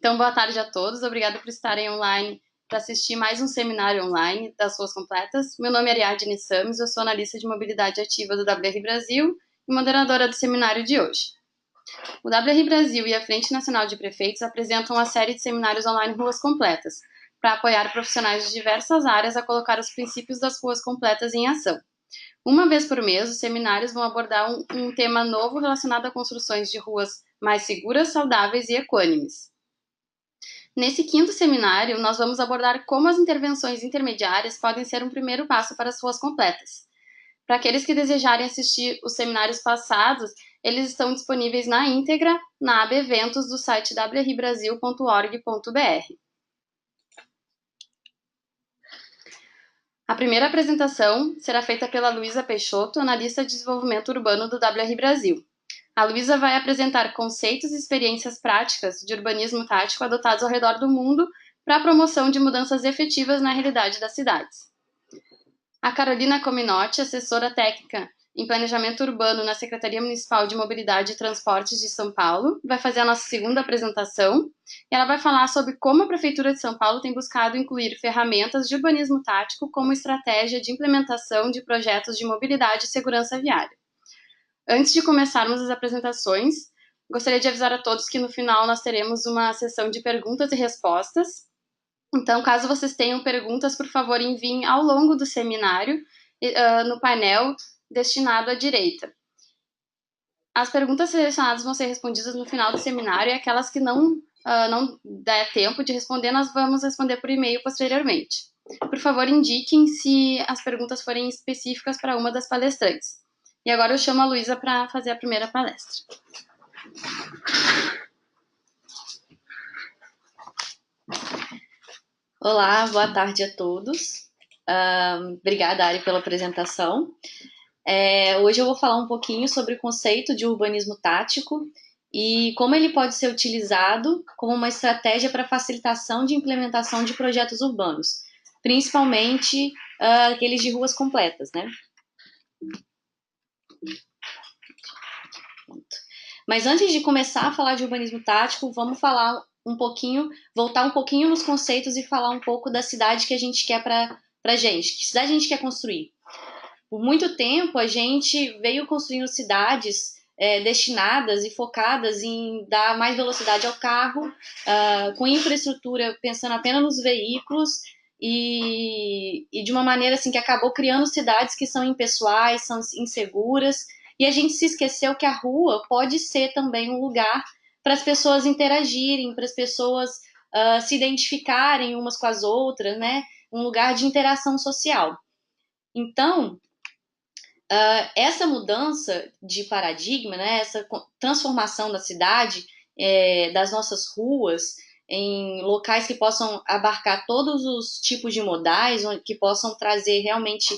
Então, boa tarde a todos. Obrigada por estarem online para assistir mais um seminário online das Ruas Completas. Meu nome é Ariadne Sames, eu sou analista de mobilidade ativa do WR Brasil e moderadora do seminário de hoje. O WR Brasil e a Frente Nacional de Prefeitos apresentam uma série de seminários online Ruas Completas, para apoiar profissionais de diversas áreas a colocar os princípios das ruas completas em ação. Uma vez por mês, os seminários vão abordar um tema novo relacionado a construções de ruas mais seguras, saudáveis e equânimes. Nesse quinto seminário, nós vamos abordar como as intervenções intermediárias podem ser um primeiro passo para as ruas completas. Para aqueles que desejarem assistir os seminários passados, eles estão disponíveis na íntegra na aba Eventos do site wrbrasil.org.br. A primeira apresentação será feita pela Luísa Peixoto, analista de desenvolvimento urbano do WR Brasil. A Luísa vai apresentar conceitos e experiências práticas de urbanismo tático adotados ao redor do mundo para a promoção de mudanças efetivas na realidade das cidades. A Carolina Cominotti, assessora técnica em planejamento urbano na Secretaria Municipal de Mobilidade e Transportes de São Paulo, vai fazer a nossa segunda apresentação e ela vai falar sobre como a Prefeitura de São Paulo tem buscado incluir ferramentas de urbanismo tático como estratégia de implementação de projetos de mobilidade e segurança viária. Antes de começarmos as apresentações, gostaria de avisar a todos que no final nós teremos uma sessão de perguntas e respostas. Então, caso vocês tenham perguntas, por favor, enviem ao longo do seminário no painel destinado à direita. As perguntas selecionadas vão ser respondidas no final do seminário e aquelas que não der tempo de responder, nós vamos responder por e-mail posteriormente. Por favor, indiquem se as perguntas forem específicas para uma das palestrantes. E agora eu chamo a Luísa para fazer a primeira palestra. Olá, boa tarde a todos. Obrigada, Ari, pela apresentação. Hoje eu vou falar um pouquinho sobre o conceito de urbanismo tático e como ele pode ser utilizado como uma estratégia para facilitação de implementação de projetos urbanos, principalmente aqueles de ruas completas, né? Mas antes de começar a falar de urbanismo tático, vamos falar voltar um pouquinho nos conceitos e falar um pouco da cidade que a gente quer pra gente. Que cidade a gente quer construir? Por muito tempo, a gente veio construindo cidades destinadas e focadas em dar mais velocidade ao carro, com infraestrutura pensando apenas nos veículos e de uma maneira assim que acabou criando cidades que são impessoais, são inseguras, e a gente se esqueceu que a rua pode ser também um lugar para as pessoas interagirem, para as pessoas se identificarem umas com as outras, né? Um lugar de interação social. Então, essa mudança de paradigma, né? Essa transformação da cidade, das nossas ruas, em locais que possam abarcar todos os tipos de modais, que possam trazer realmente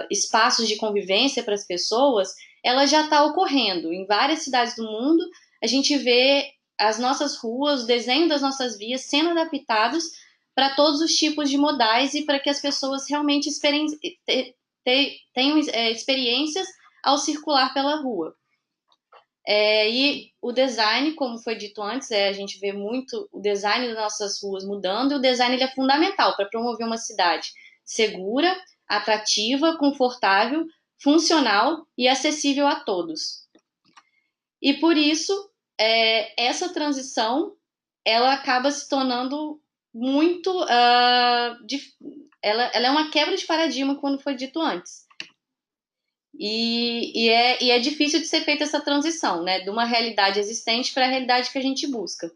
espaços de convivência para as pessoas, ela já está ocorrendo. Em várias cidades do mundo, a gente vê as nossas ruas, o desenho das nossas vias sendo adaptados para todos os tipos de modais e para que as pessoas realmente tenham experiências ao circular pela rua. E o design, como foi dito antes, a gente vê muito o design das nossas ruas mudando, e o design ele é fundamental para promover uma cidade segura, atrativa, confortável, funcional e acessível a todos. E por isso, essa transição, ela acaba se tornando muito... ela é uma quebra de paradigma, quando foi dito antes. E é difícil de ser feita essa transição, né? De uma realidade existente para a realidade que a gente busca.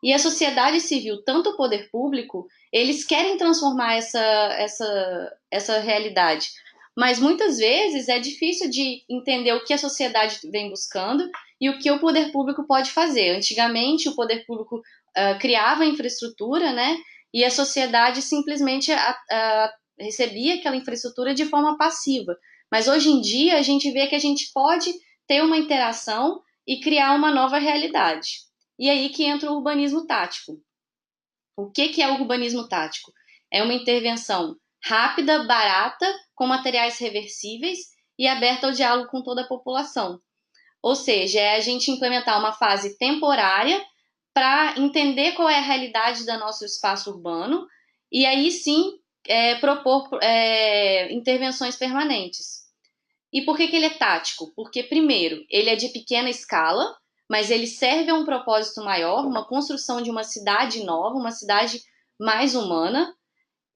E a sociedade civil, tanto o poder público, eles querem transformar essa realidade. Mas muitas vezes é difícil de entender o que a sociedade vem buscando e o que o poder público pode fazer. Antigamente, o poder público criava infraestrutura, né? E a sociedade simplesmente recebia aquela infraestrutura de forma passiva. Mas hoje em dia, a gente vê que a gente pode ter uma interação e criar uma nova realidade. E aí que entra o urbanismo tático. O que é o urbanismo tático? É uma intervenção rápida, barata, com materiais reversíveis e aberta ao diálogo com toda a população. Ou seja, é a gente implementar uma fase temporária para entender qual é a realidade do nosso espaço urbano e aí sim propor intervenções permanentes. E por que ele é tático? Porque, primeiro, ele é de pequena escala, mas ele serve a um propósito maior, uma construção de uma cidade nova, uma cidade mais humana,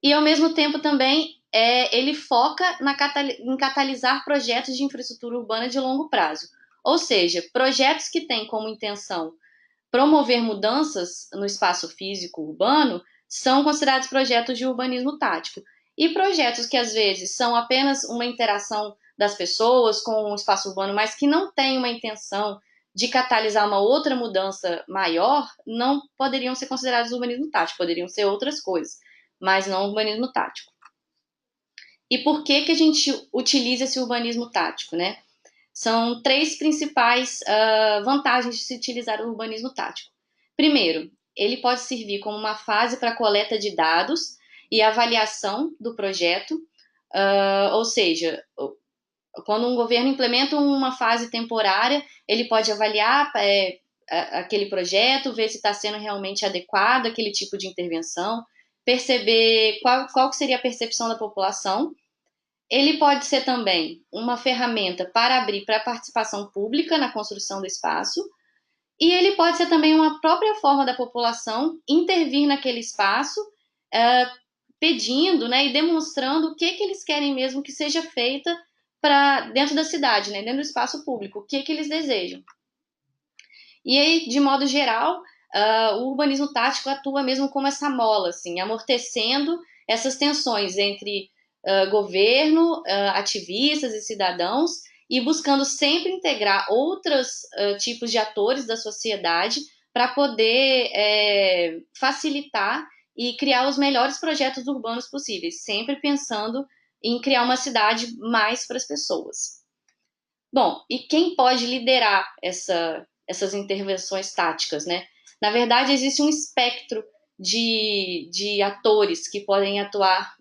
e ao mesmo tempo também ele foca em catalisar projetos de infraestrutura urbana de longo prazo. Ou seja, projetos que têm como intenção promover mudanças no espaço físico urbano são considerados projetos de urbanismo tático. E projetos que às vezes são apenas uma interação das pessoas com o espaço urbano, mas que não têm uma intenção de catalisar uma outra mudança maior, não poderiam ser considerados urbanismo tático, poderiam ser outras coisas, mas não urbanismo tático. E por que a gente utiliza esse urbanismo tático, né? São três principais vantagens de se utilizar o urbanismo tático. Primeiro, ele pode servir como uma fase para coleta de dados e avaliação do projeto, ou seja, quando um governo implementa uma fase temporária, ele pode avaliar aquele projeto, ver se está sendo realmente adequado aquele tipo de intervenção, perceber qual seria a percepção da população. Ele pode ser também uma ferramenta para abrir para a participação pública na construção do espaço, e ele pode ser também uma própria forma da população intervir naquele espaço, pedindo, né, e demonstrando o que eles querem mesmo que seja feita dentro da cidade, né, dentro do espaço público, o que eles desejam. E aí, de modo geral, o urbanismo tático atua mesmo como essa mola, assim, amortecendo essas tensões entre governo, ativistas e cidadãos, e buscando sempre integrar outros tipos de atores da sociedade para poder facilitar e criar os melhores projetos urbanos possíveis, sempre pensando em criar uma cidade mais para as pessoas. Bom, e quem pode liderar essas intervenções táticas, né? Na verdade, existe um espectro de atores que podem atuar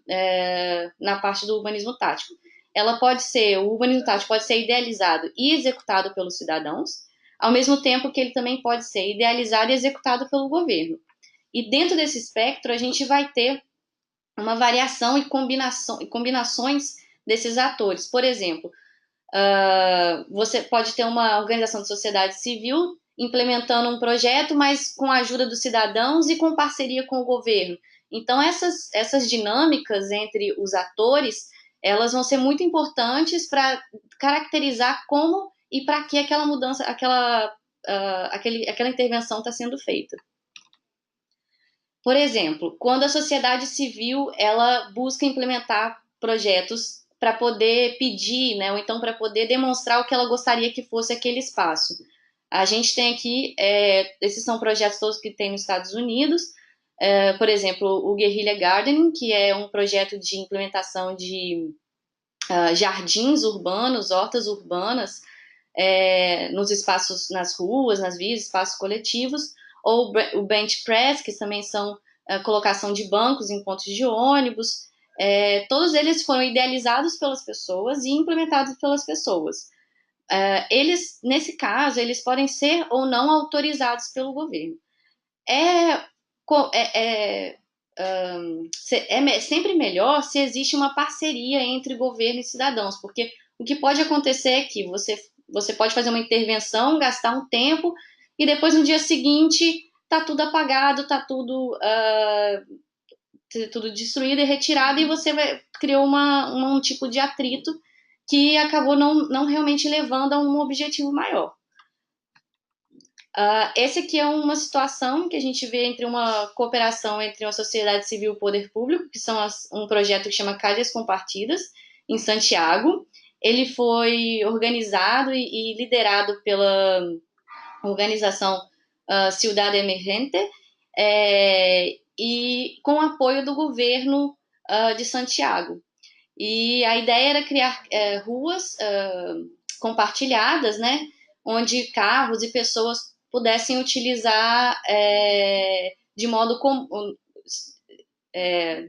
na parte do urbanismo tático. O urbanismo tático pode ser idealizado e executado pelos cidadãos, ao mesmo tempo que ele também pode ser idealizado e executado pelo governo. E dentro desse espectro, a gente vai ter uma variação e combinações desses atores. Por exemplo, você pode ter uma organização de sociedade civil implementando um projeto, mas com a ajuda dos cidadãos e com parceria com o governo. Então, essas dinâmicas entre os atores, elas vão ser muito importantes para caracterizar como e para que aquela mudança, aquela intervenção está sendo feita. Por exemplo, quando a sociedade civil ela busca implementar projetos para poder pedir, né, ou então para poder demonstrar o que ela gostaria que fosse aquele espaço. A gente tem aqui, esses são projetos todos que tem nos Estados Unidos, por exemplo, o Guerrilla Gardening, que é um projeto de implementação de jardins urbanos, hortas urbanas, nos espaços, nas ruas, nas vias, espaços coletivos, ou o bench press, que também são colocação de bancos em pontos de ônibus. Todos eles foram idealizados pelas pessoas e implementados pelas pessoas. Eles, nesse caso, eles podem ser ou não autorizados pelo governo. É sempre melhor se existe uma parceria entre governo e cidadãos, porque o que pode acontecer é que você pode fazer uma intervenção, gastar um tempo, e depois no dia seguinte tá tudo apagado, tá tudo destruído e retirado, e você criou um tipo de atrito que acabou não realmente levando a um objetivo maior. Esse aqui é uma situação que a gente vê entre uma cooperação entre uma sociedade civil e o poder público, que são um projeto que chama Calles Compartidas, em Santiago. Ele foi organizado e liderado pela organização Ciudad Emergente, e com apoio do governo de Santiago. E a ideia era criar ruas compartilhadas, né, onde carros e pessoas pudessem utilizar de modo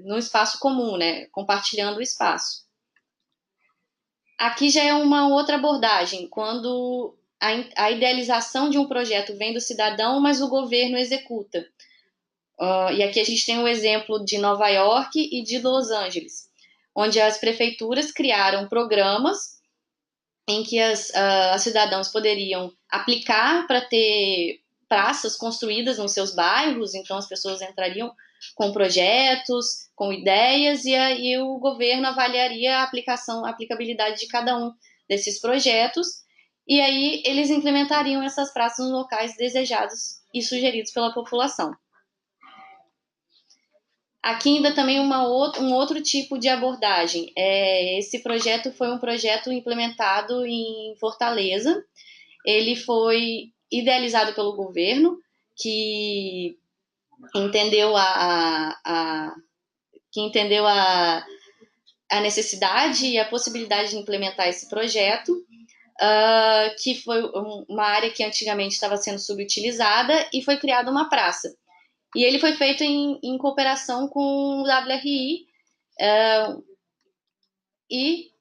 no espaço comum, né, compartilhando o espaço. Aqui já é uma outra abordagem, quando a idealização de um projeto vem do cidadão, mas o governo executa. E aqui a gente tem o exemplo de Nova York e de Los Angeles, onde as prefeituras criaram programas em que os cidadãos poderiam aplicar para ter praças construídas nos seus bairros, então as pessoas entrariam com projetos, com ideias, e aí o governo avaliaria a aplicabilidade de cada um desses projetos, e aí eles implementariam essas praças nos locais desejados e sugeridos pela população. Aqui ainda também um outro tipo de abordagem. Esse projeto foi um projeto implementado em Fortaleza. Ele foi idealizado pelo governo, que entendeu a necessidade e a possibilidade de implementar esse projeto, que foi uma área que antigamente estava sendo subutilizada, e foi criada uma praça. E ele foi feito em cooperação com o WRI, e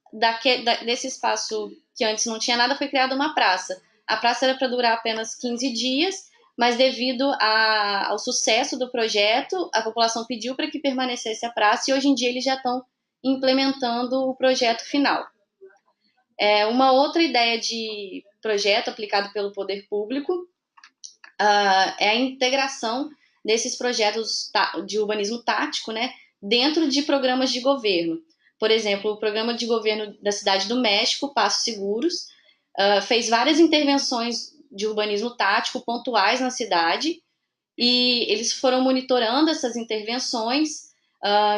desse espaço que antes não tinha nada, foi criada uma praça. A praça era para durar apenas 15 dias, mas devido ao sucesso do projeto, a população pediu para que permanecesse a praça, e hoje em dia eles já estão implementando o projeto final. Uma outra ideia de projeto aplicado pelo poder público é a integração desses projetos de urbanismo tático, né, dentro de programas de governo. Por exemplo, o programa de governo da Cidade do México, Passos Seguros, fez várias intervenções de urbanismo tático pontuais na cidade, e eles foram monitorando essas intervenções,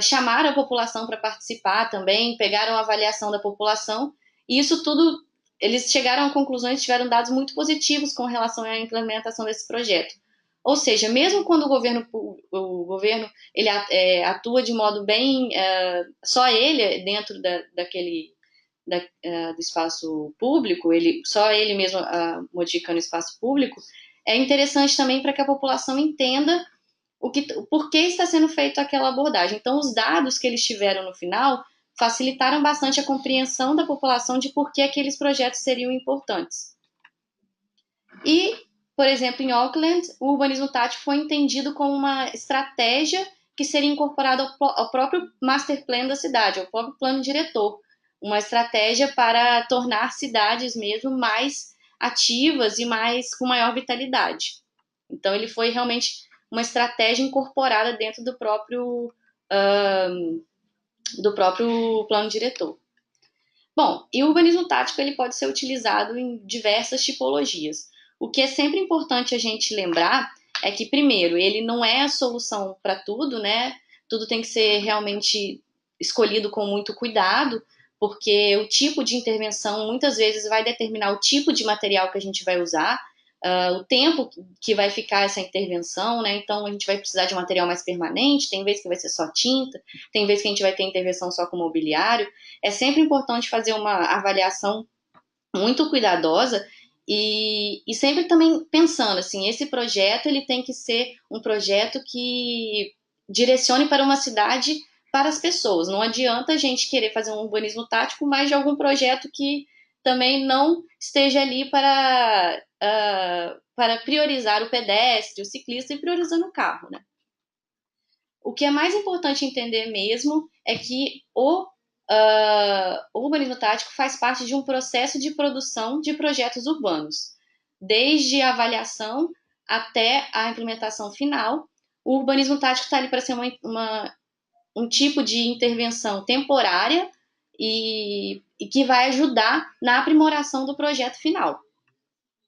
chamaram a população para participar também, pegaram a avaliação da população, e isso tudo, eles chegaram a conclusões, tiveram dados muito positivos com relação à implementação desse projeto. Ou seja, mesmo quando o governo ele atua de modo bem, só ele dentro do espaço público, só ele mesmo modificando o espaço público, é interessante também para que a população entenda por que está sendo feita aquela abordagem. Então, os dados que eles tiveram no final facilitaram bastante a compreensão da população de por que aqueles projetos seriam importantes. E, por exemplo, em Auckland, o urbanismo tático foi entendido como uma estratégia que seria incorporada ao próprio master plan da cidade, ao próprio plano diretor. Uma estratégia para tornar cidades mesmo mais ativas e com maior vitalidade. Então, ele foi realmente uma estratégia incorporada dentro do próprio plano diretor. Bom, e o urbanismo tático ele pode ser utilizado em diversas tipologias. O que é sempre importante a gente lembrar é que, primeiro, ele não é a solução para tudo, né? Tudo tem que ser realmente escolhido com muito cuidado, porque o tipo de intervenção muitas vezes vai determinar o tipo de material que a gente vai usar, o tempo que vai ficar essa intervenção, né? Então a gente vai precisar de um material mais permanente, tem vezes que vai ser só tinta, tem vezes que a gente vai ter intervenção só com mobiliário. É sempre importante fazer uma avaliação muito cuidadosa e sempre também pensando assim, esse projeto ele tem que ser um projeto que direcione para uma cidade, para as pessoas. Não adianta a gente querer fazer um urbanismo tático, mas de algum projeto que também não esteja ali para priorizar o pedestre, o ciclista e priorizando o carro, né? O que é mais importante entender mesmo é que o urbanismo tático faz parte de um processo de produção de projetos urbanos, desde a avaliação até a implementação final. O urbanismo tático está ali para ser um tipo de intervenção temporária e que vai ajudar na aprimoração do projeto final.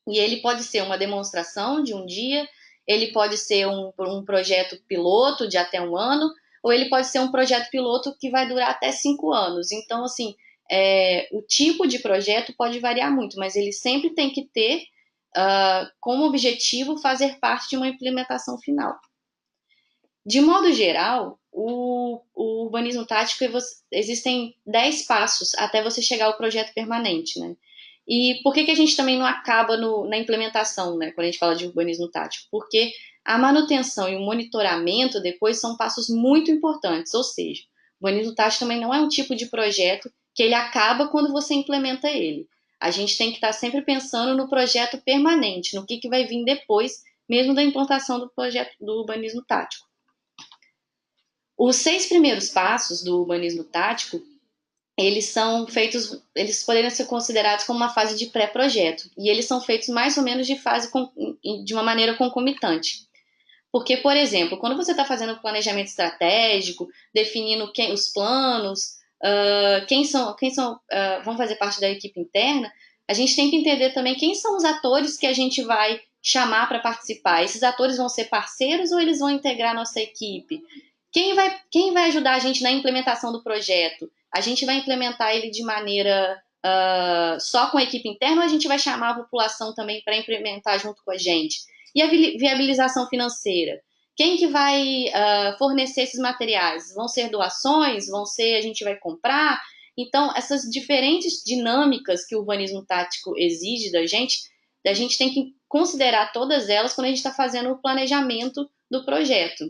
E ele pode ser uma demonstração de um dia, ele pode ser um projeto piloto de até 1 ano, ou ele pode ser um projeto piloto que vai durar até 5 anos. Então, assim, o tipo de projeto pode variar muito, mas ele sempre tem que ter como objetivo fazer parte de uma implementação final. De modo geral, o urbanismo tático, existem 10 passos até você chegar ao projeto permanente, né? E por que a gente também não acaba na implementação, né, quando a gente fala de urbanismo tático? Porque a manutenção e o monitoramento depois são passos muito importantes, ou seja, o urbanismo tático também não é um tipo de projeto que ele acaba quando você implementa ele. A gente tem que estar sempre pensando no projeto permanente, no que vai vir depois, mesmo da implantação do projeto do urbanismo tático. Os 6 primeiros passos do urbanismo tático, eles poderiam ser considerados como uma fase de pré-projeto, e eles são feitos mais ou menos de uma maneira concomitante. Porque, por exemplo, quando você está fazendo planejamento estratégico, definindo os planos, quem vão fazer parte da equipe interna, a gente tem que entender também quem são os atores que a gente vai chamar para participar. Esses atores vão ser parceiros ou eles vão integrar a nossa equipe? Quem vai ajudar a gente na implementação do projeto? A gente vai implementar ele de maneira só com a equipe interna ou a gente vai chamar a população também para implementar junto com a gente? E a viabilização financeira? Quem que vai fornecer esses materiais? Vão ser doações? A gente vai comprar? Então, essas diferentes dinâmicas que o urbanismo tático exige da gente tem que considerar todas elas quando a gente está fazendo o planejamento do projeto.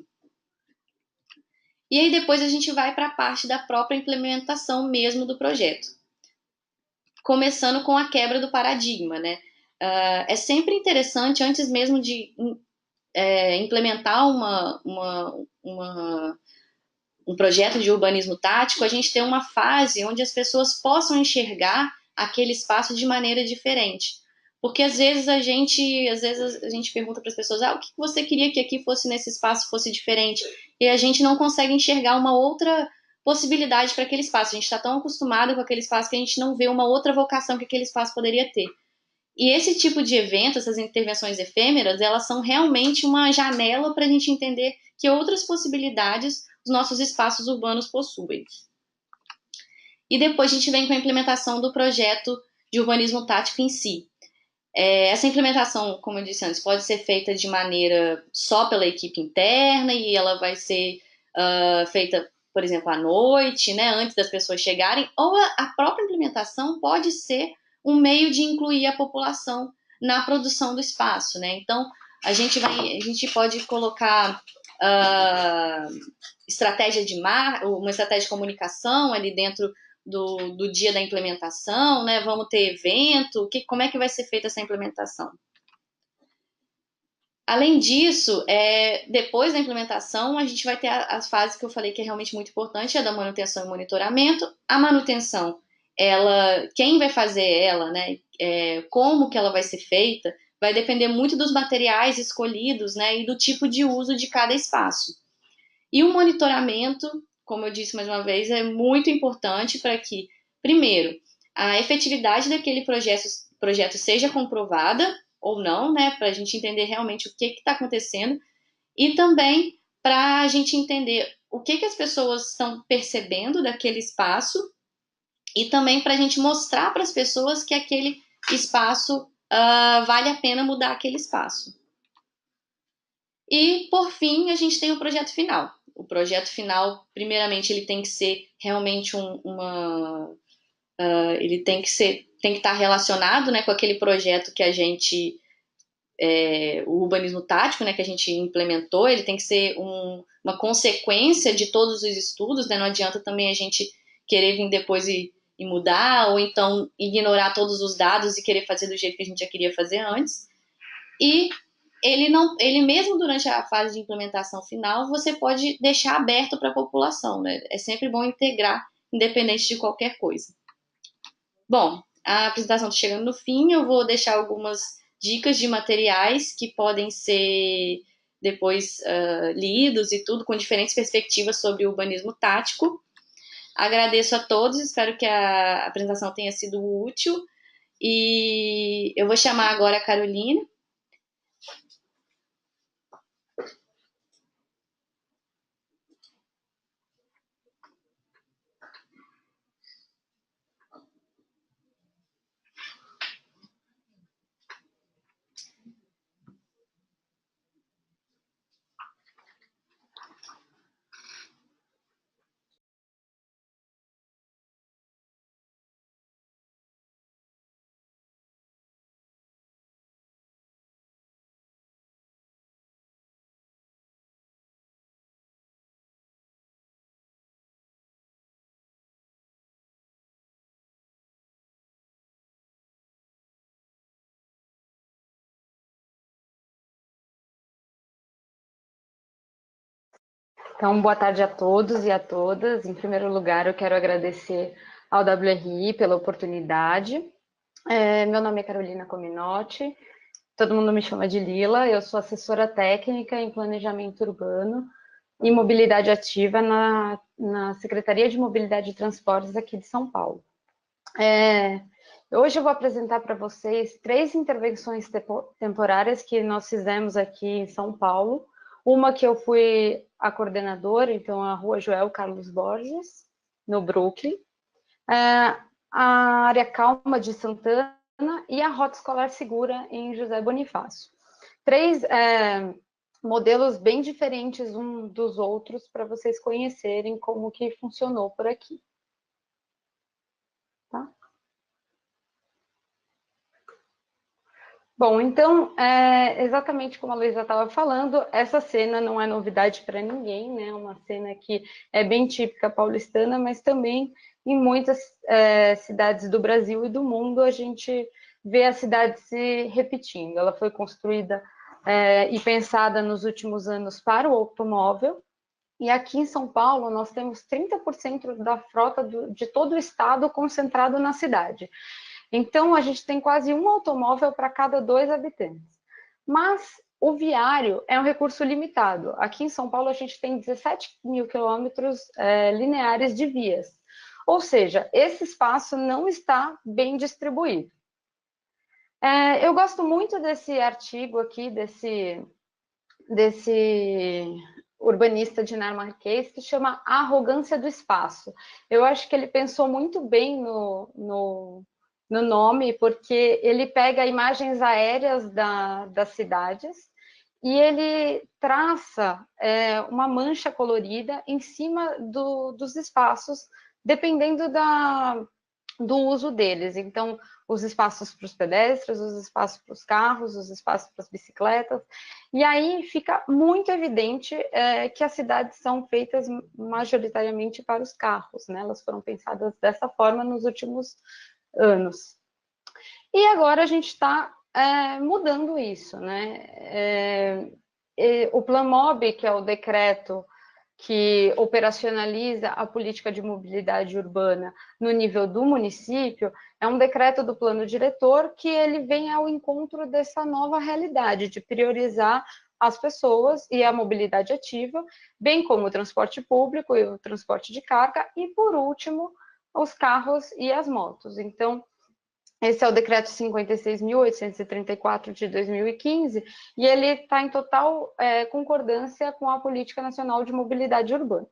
E aí depois a gente vai para a parte da própria implementação mesmo do projeto. Começando com a quebra do paradigma, né? É sempre interessante, antes mesmo de implementar um projeto de urbanismo tático, a gente ter uma fase onde as pessoas possam enxergar aquele espaço de maneira diferente. Porque às vezes a gente pergunta para as pessoas, o que você queria que aqui fosse nesse espaço fosse diferente? E a gente não consegue enxergar uma outra possibilidade para aquele espaço. A gente está tão acostumado com aquele espaço que a gente não vê uma outra vocação que aquele espaço poderia ter. E esse tipo de evento, essas intervenções efêmeras, elas são realmente uma janela para a gente entender que outras possibilidades os nossos espaços urbanos possuem. E depois a gente vem com a implementação do projeto de urbanismo tático em si. Essa implementação, como eu disse antes, pode ser feita de maneira só pela equipe interna e ela vai ser feita, por exemplo, à noite, né, antes das pessoas chegarem, ou a própria implementação pode ser um meio de incluir a população na produção do espaço, né? Então, a gente pode colocar uma estratégia de comunicação ali dentro do dia da implementação, né? Vamos ter evento, como é que vai ser feita essa implementação? Além disso, depois da implementação, a gente vai ter as fases que eu falei que é realmente muito importante, a da manutenção e monitoramento. A manutenção, quem vai fazer ela, né? Como que ela vai ser feita, vai depender muito dos materiais escolhidos, né? E do tipo de uso de cada espaço. E o monitoramento, como eu disse mais uma vez, é muito importante para que, primeiro, a efetividade daquele projeto seja comprovada ou não, né, para a gente entender realmente o que está acontecendo, e também para a gente entender o que as pessoas estão percebendo daquele espaço, e também para a gente mostrar para as pessoas que aquele espaço vale a pena mudar aquele espaço. E, por fim, a gente tem o projeto final. O projeto final, primeiramente, ele tem que ser realmente ele tem que estar relacionado, né, com aquele projeto que a gente o urbanismo tático, né, que a gente implementou. Ele tem que ser uma consequência de todos os estudos, né? Não adianta também a gente querer vir depois e mudar, ou então ignorar todos os dados e querer fazer do jeito que a gente já queria fazer antes. E ele mesmo durante a fase de implementação final, você pode deixar aberto para a população, né? É sempre bom integrar, independente de qualquer coisa. Bom, a apresentação está chegando no fim, eu vou deixar algumas dicas de materiais que podem ser depois lidos e tudo, com diferentes perspectivas sobre o urbanismo tático. Agradeço a todos, espero que a apresentação tenha sido útil, e eu vou chamar agora a Carolina. Então, boa tarde a todos e a todas. Em primeiro lugar, eu quero agradecer ao WRI pela oportunidade. Meu nome é Carolina Cominotti, todo mundo me chama de Lila, eu sou assessora técnica em planejamento urbano e mobilidade ativa na Secretaria de Mobilidade e Transportes aqui de São Paulo. Hoje eu vou apresentar para vocês 3 intervenções temporárias que nós fizemos aqui em São Paulo. Uma que eu fui a coordenadora, então a Rua Joel Carlos Borges, no Brooklyn, a Área Calma de Santana e a Rota Escolar Segura em José Bonifácio. 3 modelos bem diferentes um dos outros para vocês conhecerem como que funcionou por aqui. Tá? Bom, então, exatamente como a Luísa estava falando, essa cena não é novidade para ninguém, né? É uma cena que é bem típica paulistana, mas também em muitas cidades do Brasil e do mundo a gente vê a cidade se repetindo. Ela foi construída e pensada nos últimos anos para o automóvel, e aqui em São Paulo nós temos 30% da frota de todo o estado concentrado na cidade. Então, a gente tem quase um automóvel para cada 2 habitantes. Mas o viário é um recurso limitado. Aqui em São Paulo, a gente tem 17 mil quilômetros lineares de vias. Ou seja, esse espaço não está bem distribuído. Eu gosto muito desse artigo aqui, desse urbanista dinamarquês, que chama A Arrogância do Espaço. Eu acho que ele pensou muito bem no nome, porque ele pega imagens aéreas das cidades e ele traça uma mancha colorida em cima dos espaços, dependendo do uso deles. Então, os espaços para os pedestres, os espaços para os carros, os espaços para as bicicletas. E aí fica muito evidente que as cidades são feitas majoritariamente para os carros, né? Elas foram pensadas dessa forma nos últimos anos. E agora a gente está mudando isso, né? O Planmob, que é o decreto que operacionaliza a política de mobilidade urbana no nível do município, é um decreto do plano diretor que ele vem ao encontro dessa nova realidade de priorizar as pessoas e a mobilidade ativa, bem como o transporte público e o transporte de carga, e, por último, os carros e as motos. Então, esse é o decreto 56.834 de 2015, e ele está em total concordância com a Política Nacional de Mobilidade Urbana.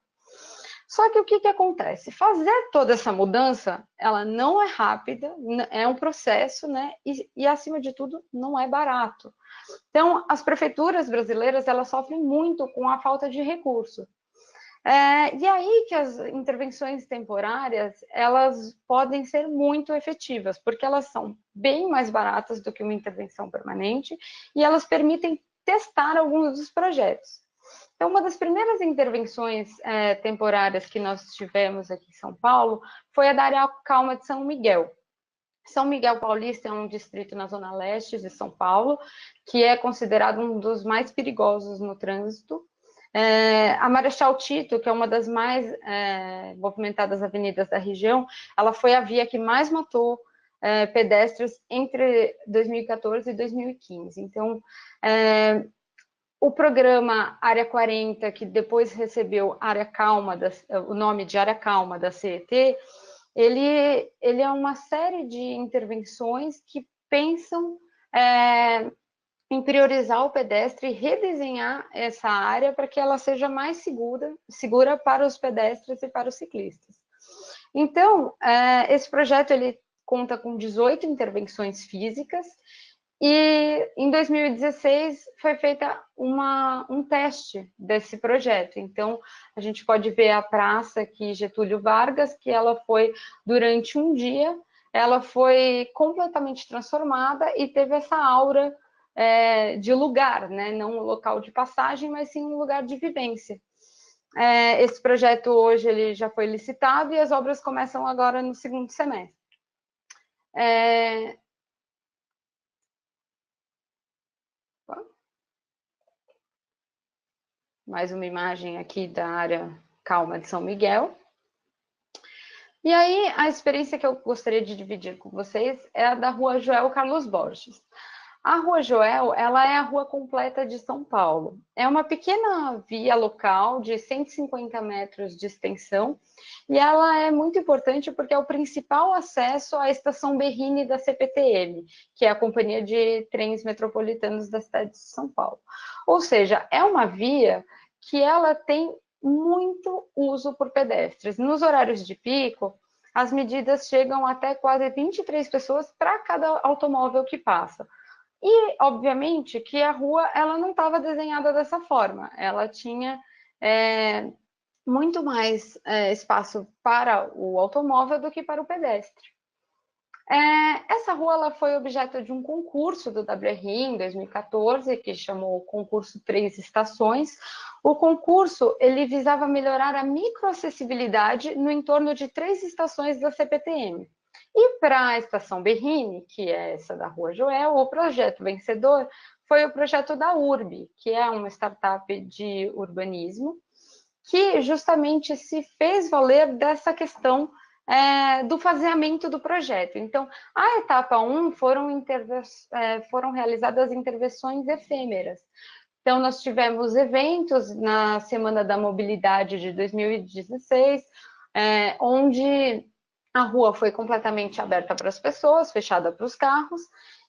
Só que o que acontece? Fazer toda essa mudança, ela não é rápida, é um processo, né? E acima de tudo, não é barato. Então, as prefeituras brasileiras, elas sofrem muito com a falta de recurso. E aí que as intervenções temporárias, elas podem ser muito efetivas, porque elas são bem mais baratas do que uma intervenção permanente e elas permitem testar alguns dos projetos. Então, uma das primeiras intervenções temporárias que nós tivemos aqui em São Paulo foi a da Área Calma de São Miguel. São Miguel Paulista é um distrito na zona leste de São Paulo, que é considerado um dos mais perigosos no trânsito. A Marechal Tito, que é uma das mais movimentadas avenidas da região, ela foi a via que mais matou pedestres entre 2014 e 2015. Então, o programa Área 40, que depois recebeu Área Calma, o nome de Área Calma da CET, ele é uma série de intervenções que pensam em priorizar o pedestre e redesenhar essa área para que ela seja mais segura para os pedestres e para os ciclistas. Então, esse projeto ele conta com 18 intervenções físicas e em 2016 foi feita um teste desse projeto. Então, a gente pode ver a praça aqui, Getúlio Vargas, que ela foi, durante um dia, ela foi completamente transformada e teve essa aura de lugar, né? Não um local de passagem, mas sim um lugar de vivência. Esse projeto hoje ele já foi licitado e as obras começam agora no segundo semestre. mais uma imagem aqui da área calma de São Miguel. E aí, a experiência que eu gostaria de dividir com vocês é a da Rua Joel Carlos Borges. A Rua Joel, ela é a rua completa de São Paulo. É uma pequena via local de 150 metros de extensão e ela é muito importante porque é o principal acesso à estação Berrini da CPTM, que é a Companhia de Trens Metropolitanos da cidade de São Paulo. Ou seja, é uma via que ela tem muito uso por pedestres. Nos horários de pico, as medidas chegam até quase 23 pessoas para cada automóvel que passa. E, obviamente, que a rua ela não estava desenhada dessa forma. Ela tinha muito mais espaço para o automóvel do que para o pedestre. Essa rua ela foi objeto de um concurso do WRI em 2014, que chamou Concurso Três Estações. O concurso ele visava melhorar a microacessibilidade no entorno de 3 estações da CPTM. E para a estação Berrini, que é essa da Rua Joel, o projeto vencedor foi o projeto da URB, que é uma startup de urbanismo, que justamente se fez valer dessa questão do faseamento do projeto. Então, a etapa 1 foram realizadas intervenções efêmeras. Então, nós tivemos eventos na Semana da Mobilidade de 2016, onde a rua foi completamente aberta para as pessoas, fechada para os carros,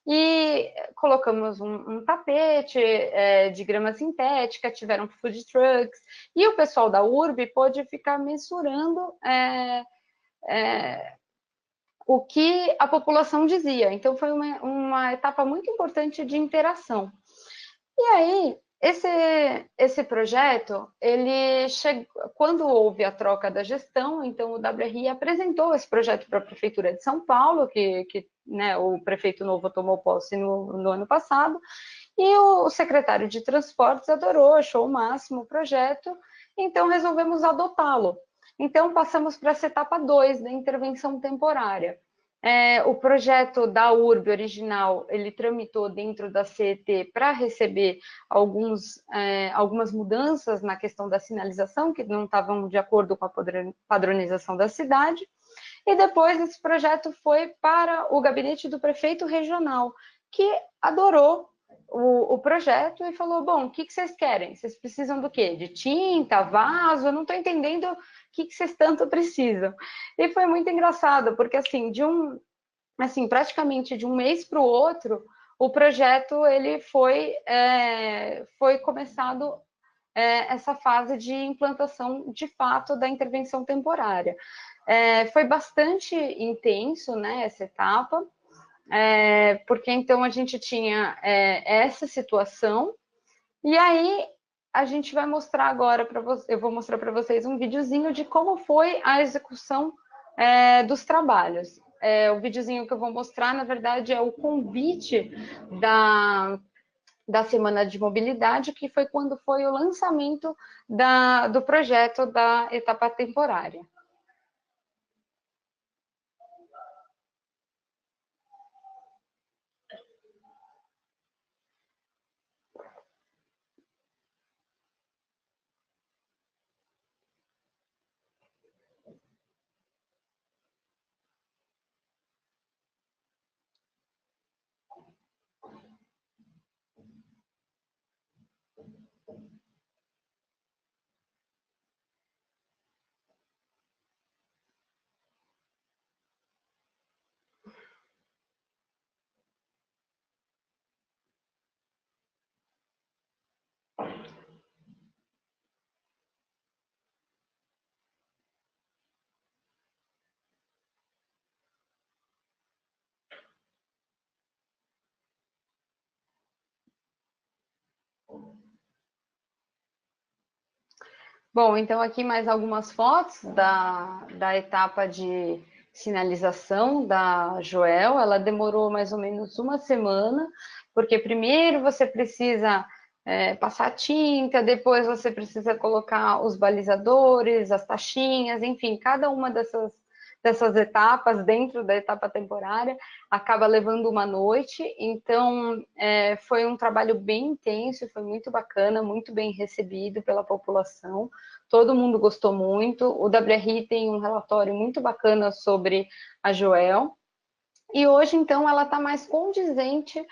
e colocamos um tapete de grama sintética, tiveram food trucks, e o pessoal da URB pôde ficar mensurando o que a população dizia. Então, foi uma etapa muito importante de interação. E aí, esse projeto, quando houve a troca da gestão, então o WRI apresentou esse projeto para a Prefeitura de São Paulo, que né, o prefeito novo tomou posse no ano passado, e o secretário de Transportes adorou, achou o máximo o projeto, então resolvemos adotá-lo. Então, passamos para essa etapa 2 da intervenção temporária. O projeto da URB original, ele tramitou dentro da CET para receber algumas mudanças na questão da sinalização, que não estavam de acordo com a padronização da cidade, e depois esse projeto foi para o gabinete do prefeito regional, que adorou o projeto e falou, bom, o que vocês querem? Vocês precisam do quê? De tinta, vaso? Eu não estou entendendo o que vocês tanto precisam. E foi muito engraçado, porque assim, praticamente de um mês para o outro, o projeto ele foi começado essa fase de implantação de fato da intervenção temporária. Foi bastante intenso, né, essa etapa, porque então a gente tinha essa situação, e aí a gente vai mostrar agora para vocês, eu vou mostrar para vocês um videozinho de como foi a execução dos trabalhos. O videozinho que eu vou mostrar, na verdade, é o convite da Semana de Mobilidade, que foi quando foi o lançamento do projeto da etapa temporária. Bom, então aqui mais algumas fotos da etapa de sinalização da Joel. Ela demorou mais ou menos uma semana, porque primeiro você precisa passar tinta, depois você precisa colocar os balizadores, as taxinhas, enfim, cada uma dessas etapas dentro da etapa temporária, acaba levando uma noite. Então, foi um trabalho bem intenso, foi muito bacana, muito bem recebido pela população. Todo mundo gostou muito. O WRI tem um relatório muito bacana sobre a Joel. E hoje, então, ela está mais condizente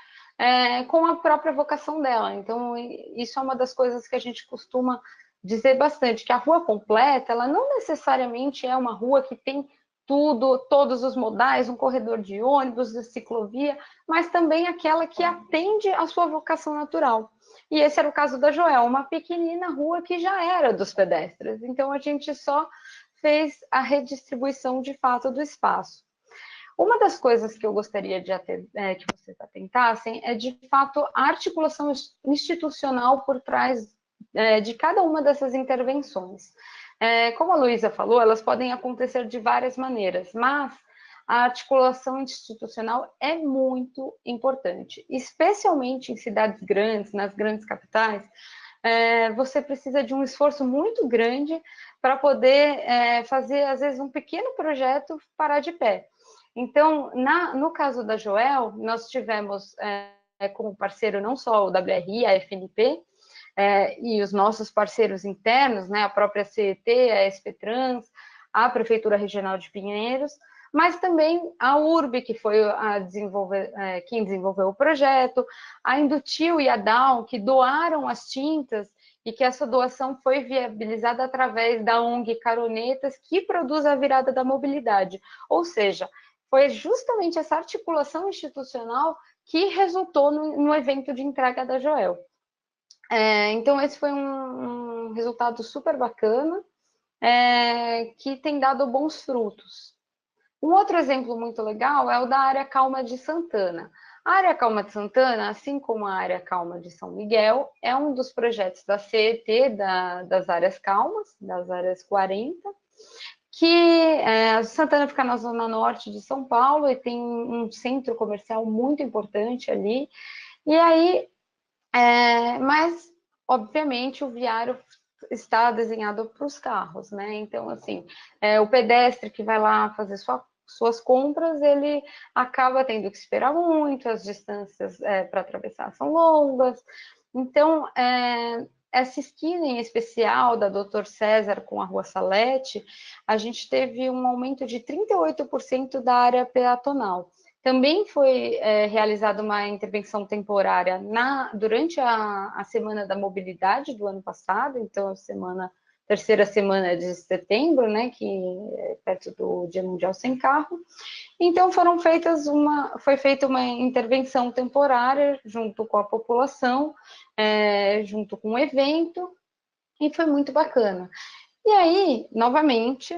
com a própria vocação dela. Então, isso é uma das coisas que a gente costuma dizer bastante, que a rua completa, ela não necessariamente é uma rua que tem tudo, todos os modais, um corredor de ônibus, de ciclovia, mas também aquela que atende à sua vocação natural. E esse era o caso da Joel, uma pequenina rua que já era dos pedestres. Então, a gente só fez a redistribuição de fato do espaço. Uma das coisas que eu gostaria que vocês atentassem é, de fato, a articulação institucional por trás de cada uma dessas intervenções. Como a Luísa falou, elas podem acontecer de várias maneiras, mas a articulação institucional é muito importante, especialmente em cidades grandes, nas grandes capitais. Você precisa de um esforço muito grande para poder fazer, às vezes, um pequeno projeto parar de pé. Então, no caso da Joel, nós tivemos como parceiro não só o WRI, a FNP, e os nossos parceiros internos, né, a própria CET, a SP-Trans, a Prefeitura Regional de Pinheiros, mas também a URB, que foi quem desenvolveu o projeto, a Indutil e a Down, que doaram as tintas, e que essa doação foi viabilizada através da ONG Caronetas, que produz a virada da mobilidade. Ou seja, foi justamente essa articulação institucional que resultou no evento de entrega da Joel. Então, esse foi um resultado super bacana, que tem dado bons frutos. Um outro exemplo muito legal é o da Área Calma de Santana. A Área Calma de Santana, assim como a Área Calma de São Miguel, é um dos projetos da CET, das áreas calmas, das áreas 40, que Santana fica na zona norte de São Paulo e tem um centro comercial muito importante ali. E aí, mas, obviamente, o viário está desenhado para os carros, né? Então, assim, o pedestre que vai lá fazer suas compras, ele acaba tendo que esperar muito, as distâncias para atravessar são longas. Então, essa esquina em especial da Doutor César com a Rua Salete, a gente teve um aumento de 38% da área peatonal. Também foi realizada uma intervenção temporária durante a Semana da Mobilidade do ano passado, então terceira semana de setembro, né, que é perto do Dia Mundial Sem Carro. Então foi feita uma intervenção temporária junto com a população, junto com o evento, e foi muito bacana. E aí, novamente,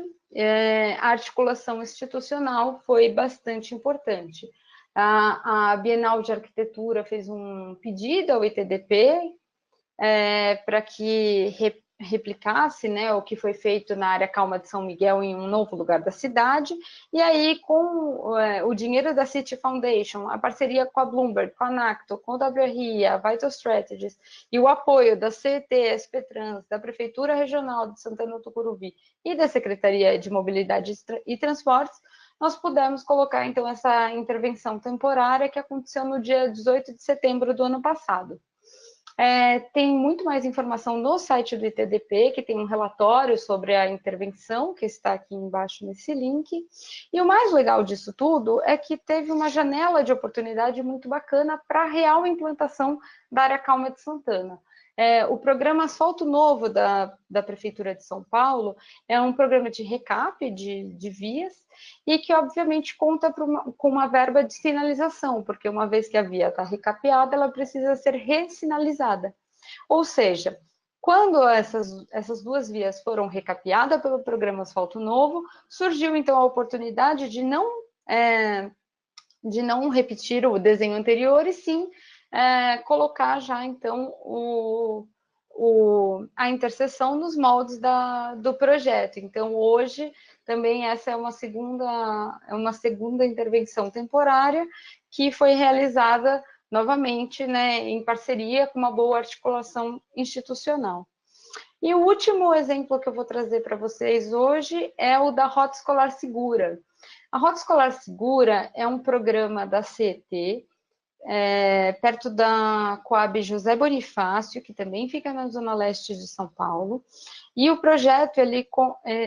a articulação institucional foi bastante importante. A Bienal de Arquitetura fez um pedido ao ITDP para que replicasse, né, o que foi feito na área calma de São Miguel em um novo lugar da cidade, e aí com o dinheiro da City Foundation, a parceria com a Bloomberg, com a Nacto, com o WRI, a Vital Strategies, e o apoio da CET, SP-Trans, da Prefeitura Regional de Santana do Tucuruvi e da Secretaria de Mobilidade e Transportes, nós pudemos colocar, então, essa intervenção temporária que aconteceu no dia 18 de setembro do ano passado. Tem muito mais informação no site do ITDP, que tem um relatório sobre a intervenção, que está aqui embaixo nesse link. E o mais legal disso tudo é que teve uma janela de oportunidade muito bacana para a real implantação da área calma de Santana. O programa Asfalto Novo da Prefeitura de São Paulo é um programa de recap de vias e que, obviamente, conta com uma verba de sinalização, porque uma vez que a via está recapeada, ela precisa ser ressinalizada. Ou seja, quando essas duas vias foram recapeadas pelo programa Asfalto Novo, surgiu, então, a oportunidade de não repetir o desenho anterior e sim colocar já, então, a interseção nos moldes do projeto. Então, hoje, também essa é uma segunda intervenção temporária que foi realizada novamente, né, em parceria com uma boa articulação institucional. E o último exemplo que eu vou trazer para vocês hoje é o da Rota Escolar Segura. A Rota Escolar Segura é um programa da CET, perto da Coab José Bonifácio, que também fica na zona leste de São Paulo. E o projeto,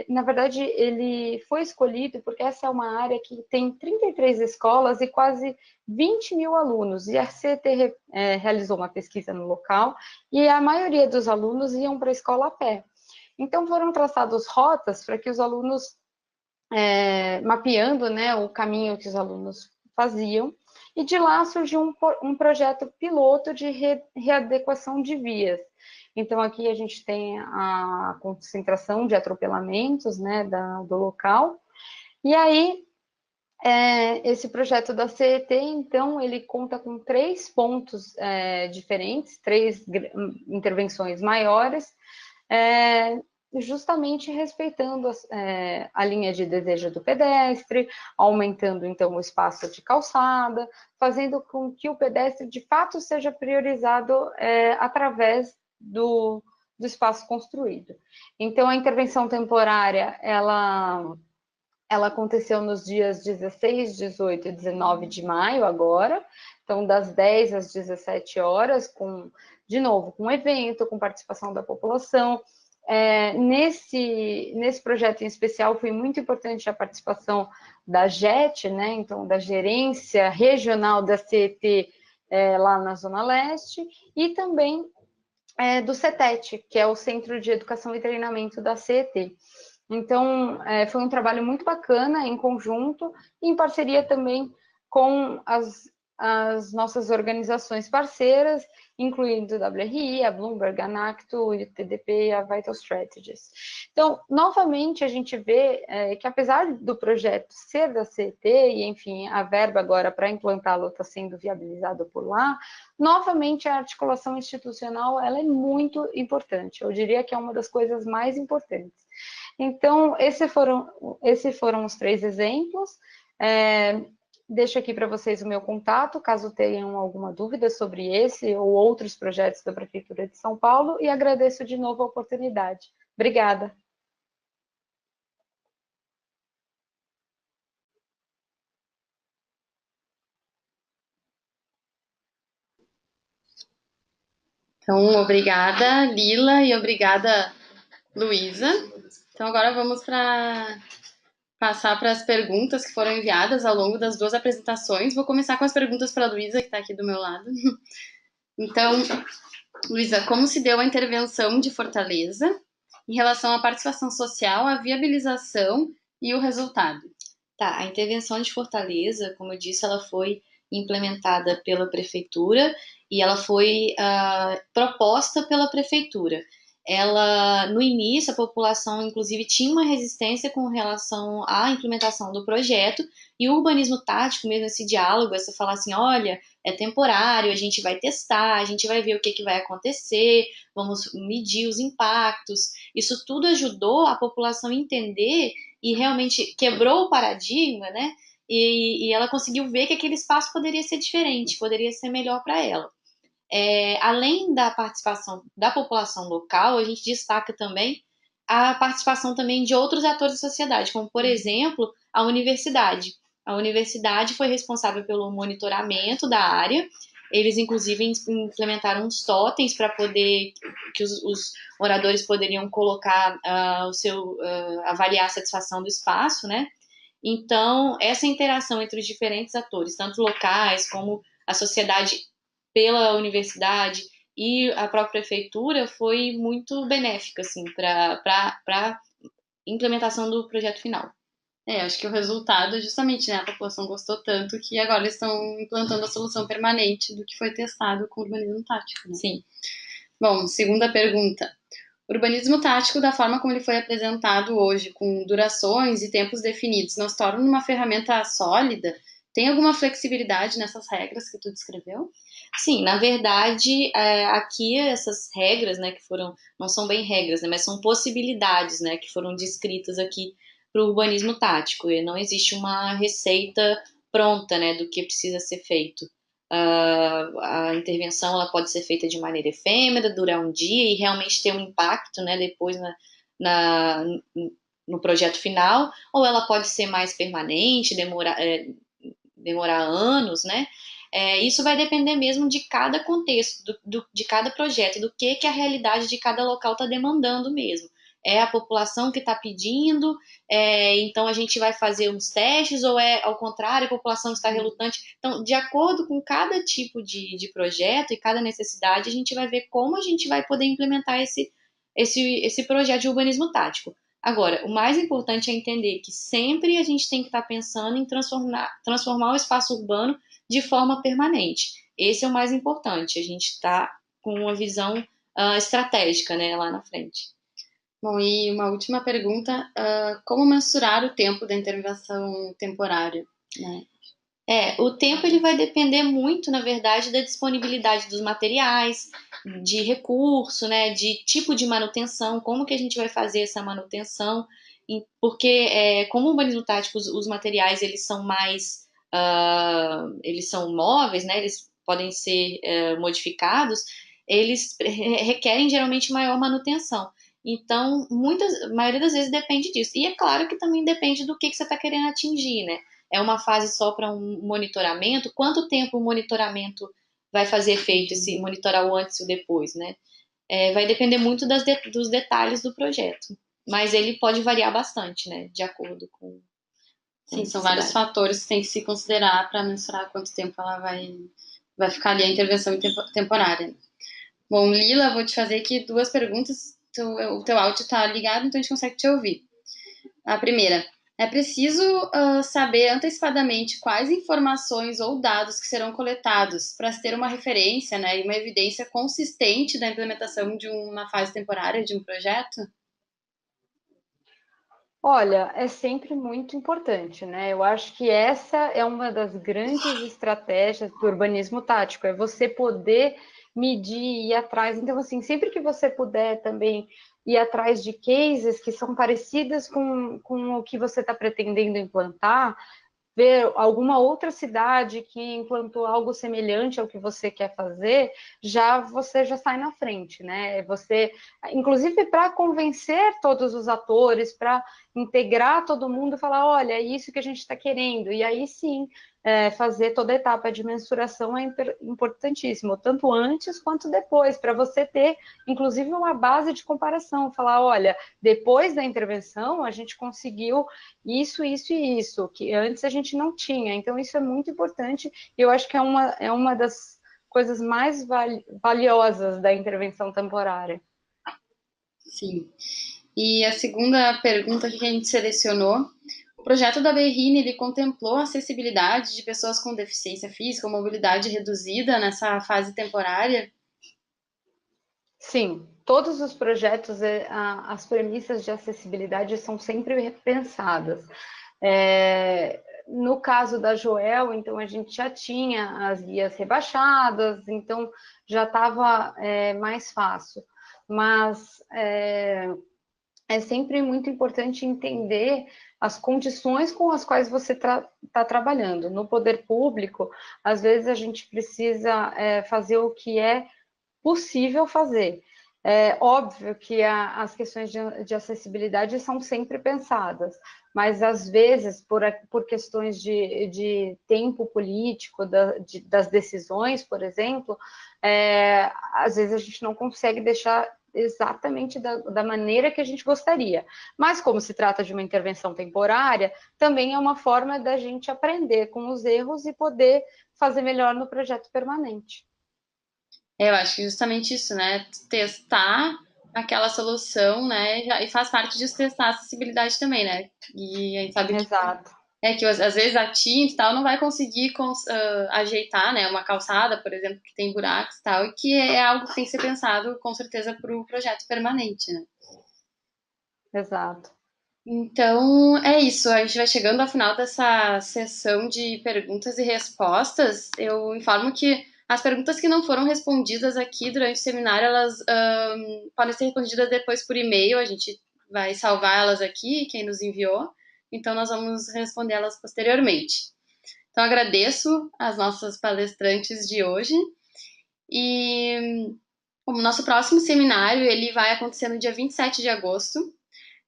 na verdade, ele foi escolhido porque essa é uma área que tem 33 escolas e quase 20 mil alunos. E a CET realizou uma pesquisa no local e a maioria dos alunos iam para a escola a pé. Então, foram traçadas rotas para que os alunos, mapeando, né, o caminho que os alunos faziam, e de lá surgiu um projeto piloto de readequação de vias. Então, aqui a gente tem a concentração de atropelamentos, né, do local, e aí esse projeto da CET, então, ele conta com 3 pontos diferentes, 3 intervenções maiores, justamente respeitando a linha de desejo do pedestre, aumentando, então, o espaço de calçada, fazendo com que o pedestre, de fato, seja priorizado através do espaço construído. Então, a intervenção temporária, ela aconteceu nos dias 16, 18 e 19 de maio agora, então das 10 às 17 horas, de novo, com evento, com participação da população. Nesse projeto em especial foi muito importante a participação da JET, né, então da Gerência Regional da CET lá na Zona Leste, e também do CETET, que é o Centro de Educação e Treinamento da CET. Então, foi um trabalho muito bacana, em conjunto, e em parceria também com as nossas organizações parceiras, incluindo a WRI, a Bloomberg, a NACTO, o TDP e a Vital Strategies. Então, novamente, a gente vê que, apesar do projeto ser da CET, e, enfim, a verba agora para implantá-lo está sendo viabilizada por lá, novamente, a articulação institucional ela é muito importante. Eu diria que é uma das coisas mais importantes. Então, esses foram os 3 exemplos. Deixo aqui para vocês o meu contato, caso tenham alguma dúvida sobre esse ou outros projetos da Prefeitura de São Paulo, e agradeço de novo a oportunidade. Obrigada. Então, obrigada, Lila, e obrigada, Luísa. Então, agora vamos passar para as perguntas que foram enviadas ao longo das 2 apresentações. Vou começar com as perguntas para a Luísa, que está aqui do meu lado. Então, Luísa, como se deu a intervenção de Fortaleza em relação à participação social, à viabilização e o resultado? Tá, a intervenção de Fortaleza, como eu disse, ela foi implementada pela prefeitura e ela foi proposta pela prefeitura. Ela, no início, a população, inclusive, tinha uma resistência com relação à implementação do projeto, e o urbanismo tático, mesmo esse diálogo, essa falar assim, olha, é temporário, a gente vai testar, a gente vai ver o que vai acontecer, vamos medir os impactos. Isso tudo ajudou a população a entender e realmente quebrou o paradigma, né? E ela conseguiu ver que aquele espaço poderia ser diferente, poderia ser melhor para ela. Além da participação da população local, a gente destaca também a participação também de outros atores da sociedade, como, por exemplo, a universidade. A universidade foi responsável pelo monitoramento da área. Eles, inclusive, implementaram uns totens para poder que os moradores poderiam colocar avaliar a satisfação do espaço, né? Então, essa interação entre os diferentes atores, tanto locais como a sociedade pela universidade e a própria prefeitura, foi muito benéfica, assim, para a implementação do projeto final. Acho que o resultado é justamente, né, a população gostou tanto que agora eles estão implantando a solução permanente do que foi testado com o urbanismo tático, né? Sim. Bom, segunda pergunta. O urbanismo tático, da forma como ele foi apresentado hoje, com durações e tempos definidos, nos torna uma ferramenta sólida? Tem alguma flexibilidade nessas regras que tu descreveu? Sim, na verdade, aqui essas regras, né, que não são bem regras, né, mas são possibilidades, né, que foram descritas aqui para o urbanismo tático. E não existe uma receita pronta, né, do que precisa ser feito. A intervenção ela pode ser feita de maneira efêmera, durar um dia e realmente ter um impacto, né, depois na, no projeto final, ou ela pode ser mais permanente, demorar anos, né? Isso vai depender mesmo de cada contexto, de cada projeto, do que a realidade de cada local está demandando mesmo. É a população que está pedindo, então a gente vai fazer uns testes, ou é ao contrário, a população está relutante. Então, de acordo com cada tipo de projeto e cada necessidade, a gente vai ver como a gente vai poder implementar esse projeto de urbanismo tático. Agora, o mais importante é entender que sempre a gente tem que estar pensando em transformar o espaço urbano de forma permanente. Esse é o mais importante, a gente está com uma visão estratégica, né, lá na frente. Bom, e uma última pergunta, como mensurar o tempo da intervenção temporária, né? O tempo ele vai depender muito, na verdade, da disponibilidade dos materiais, de recurso, né, de tipo de manutenção, como que a gente vai fazer essa manutenção, porque como o urbanismo tático, os materiais eles são mais, eles são móveis, né, eles podem ser modificados, eles requerem geralmente maior manutenção. Então, a maioria das vezes depende disso. E é claro que também depende do que você está querendo atingir, né? É uma fase só para um monitoramento? Quanto tempo o monitoramento vai fazer efeito, esse monitorar o antes e o depois, né? Vai depender muito dos detalhes do projeto, mas ele pode variar bastante, né? De acordo com a Sim, são vários necessidade. fatores que tem que se considerar para mensurar quanto tempo ela vai ficar ali a intervenção temporária. Bom, Lila, vou te fazer aqui duas perguntas. O teu áudio está ligado, então a gente consegue te ouvir. A primeira, é preciso saber antecipadamente quais informações ou dados que serão coletados para se ter uma referência, né, e uma evidência consistente da implementação de uma fase temporária de um projeto? Olha, é sempre muito importante, né? Eu acho que essa é uma das grandes estratégias do urbanismo tático, é você poder medir e ir atrás. Então, assim, sempre que você puder também ir atrás de cases que são parecidas com o que você está pretendendo implantar, ver alguma outra cidade que implantou algo semelhante ao que você quer fazer, você já sai na frente, né? Você, inclusive para convencer todos os atores, para integrar todo mundo, falar, olha, é isso que a gente está querendo, e aí sim fazer toda a etapa de mensuração é importantíssimo, tanto antes quanto depois, para você ter, inclusive, uma base de comparação, falar, olha, depois da intervenção a gente conseguiu isso, isso e isso, que antes a gente não tinha. Então, isso é muito importante e eu acho que é uma das coisas mais valiosas da intervenção temporária. Sim. E a segunda pergunta que a gente selecionou, o projeto da Berrine, ele contemplou a acessibilidade de pessoas com deficiência física ou mobilidade reduzida nessa fase temporária? Sim, todos os projetos, as premissas de acessibilidade são sempre repensadas. No caso da Joel, então a gente já tinha as guias rebaixadas, então já estava mais fácil. Mas é sempre muito importante entender as condições com as quais você está trabalhando. No poder público, às vezes a gente precisa fazer o que é possível fazer. É óbvio que as questões de acessibilidade são sempre pensadas, mas às vezes, por questões de tempo político, das decisões, por exemplo, às vezes a gente não consegue deixar exatamente da maneira que a gente gostaria. Mas como se trata de uma intervenção temporária, também é uma forma da gente aprender com os erros e poder fazer melhor no projeto permanente. Eu acho que justamente isso, né? Testar aquela solução, né? E faz parte disso testar a acessibilidade também, né? E a gente sabe que Exato. às vezes a tinta e tal não vai conseguir ajeitar, né? Uma calçada, por exemplo, que tem buracos e tal, e que é algo que tem que ser pensado com certeza para o projeto permanente, né? Exato. Então, é isso. A gente vai chegando ao final dessa sessão de perguntas e respostas. Eu informo que as perguntas que não foram respondidas aqui durante o seminário, elas podem ser respondidas depois por e-mail. A gente vai salvar elas aqui, quem nos enviou. Então, nós vamos responder elas posteriormente. Então, agradeço as nossas palestrantes de hoje. E o nosso próximo seminário ele vai acontecer no dia 27 de agosto,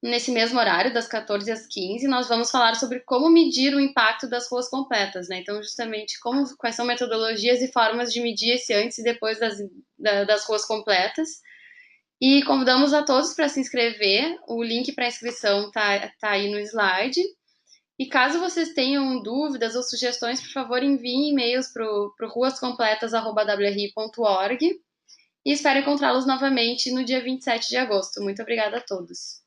nesse mesmo horário, das 14 às 15. Nós vamos falar sobre como medir o impacto das ruas completas, né? Então, justamente, quais são metodologias e formas de medir esse antes e depois das ruas completas. E convidamos a todos para se inscrever. O link para a inscrição tá aí no slide. E caso vocês tenham dúvidas ou sugestões, por favor, enviem e-mails para o ruascompletas@wri.org e espero encontrá-los novamente no dia 27 de agosto. Muito obrigada a todos.